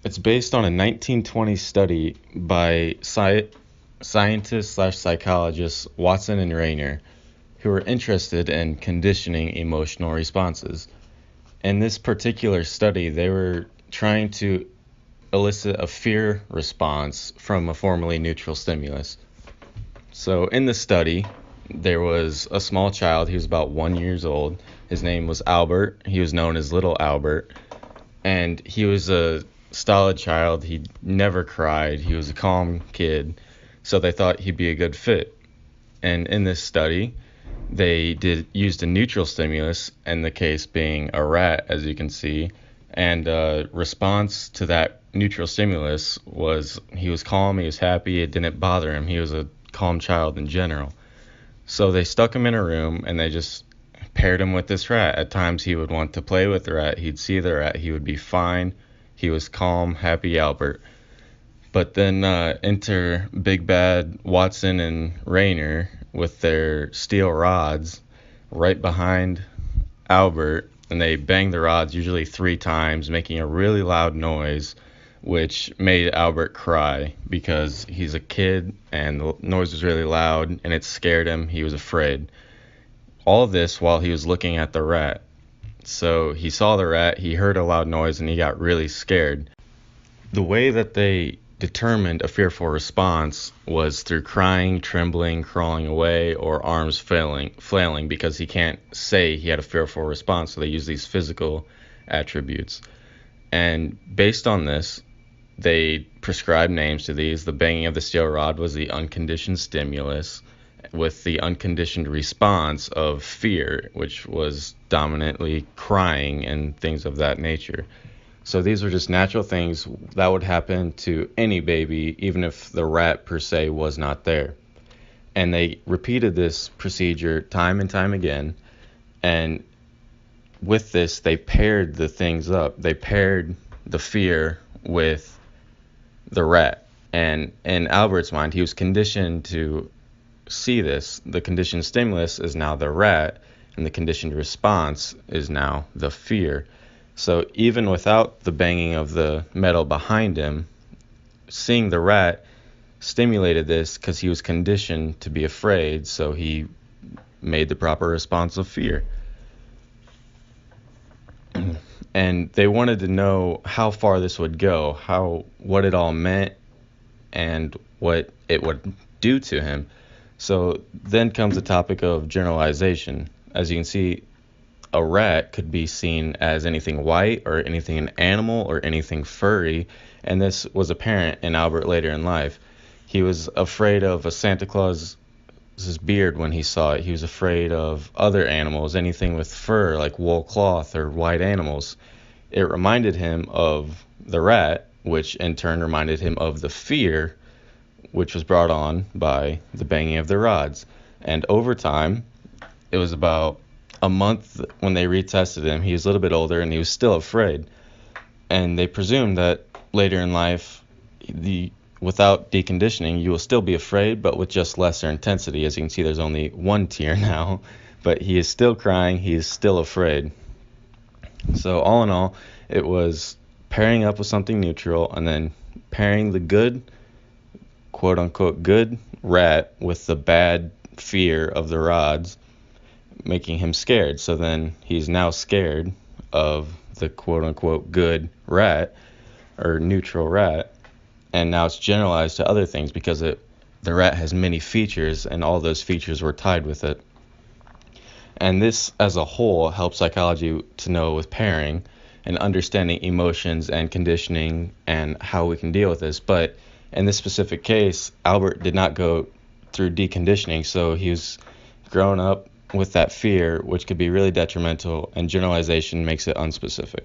It's based on a 1920 study by scientists slash psychologists Watson and Rayner, who were interested in conditioning emotional responses. In this particular study, they were trying to elicit a fear response from a formerly neutral stimulus. So in the study, there was a small child. He was about 1 year old. His name was Albert. He was known as Little Albert. And he was a stolid child. He never cried. He was a calm kid. So they thought he'd be a good fit. And in this study, they used a neutral stimulus, in the case being a rat, as you can see, and response to that neutral stimulus was he was calm, he was happy, it didn't bother him. He was a calm child in general. So they stuck him in a room and they just paired him with this rat. At times he would want to play with the rat, he'd see the rat, he would be fine. He was calm, happy Albert. But then enter Big Bad Watson and Rayner with their steel rods right behind Albert, and they banged the rods usually 3 times, making a really loud noise, which made Albert cry because he's a kid and the noise was really loud and it scared him. He was afraid. All of this while he was looking at the rat. So he saw the rat, he heard a loud noise, and he got really scared. The way that they determined a fearful response was through crying, trembling, crawling away, or arms flailing, because he can't say he had a fearful response, so they use these physical attributes. And based on this, they prescribed names to these. The banging of the steel rod was the unconditioned stimulus, with the unconditioned response of fear, which was dominantly crying and things of that nature. So these were just natural things that would happen to any baby, even if the rat per se was not there. And they repeated this procedure time and time again. And with this, they paired the things up. They paired the fear with the rat. And in Albert's mind, he was conditioned to see this. The conditioned stimulus is now the rat, and the conditioned response is now the fear. So even without the banging of the metal behind him, seeing the rat stimulated this because he was conditioned to be afraid, so he made the proper response of fear. And they wanted to know how far this would go, what it all meant, and what it would do to him. So then comes the topic of generalization. As you can see, a rat could be seen as anything white or anything an animal or anything furry, and this was apparent in Albert later in life. He was afraid of a Santa Claus's beard when he saw it. He was afraid of other animals, anything with fur like wool cloth or white animals. It reminded him of the rat, which in turn reminded him of the fear, which was brought on by the banging of the rods. And over time, it was about a month when they retested him, he was a little bit older and he was still afraid. And they presumed that later in life, without deconditioning, you will still be afraid, but with just lesser intensity. As you can see, there's only one tear now, but he is still crying, he is still afraid. So all in all, it was pairing up with something neutral and then pairing the good, quote unquote, good rat with the bad fear of the rods, making him scared. So then he's now scared of the quote-unquote good rat or neutral rat, and now it's generalized to other things because the rat has many features and all those features were tied with it. And this as a whole helps psychology to know with pairing and understanding emotions and conditioning and how we can deal with this. But in this specific case, Albert did not go through deconditioning, so he was grown up with that fear, which could be really detrimental, and generalization makes it unspecific.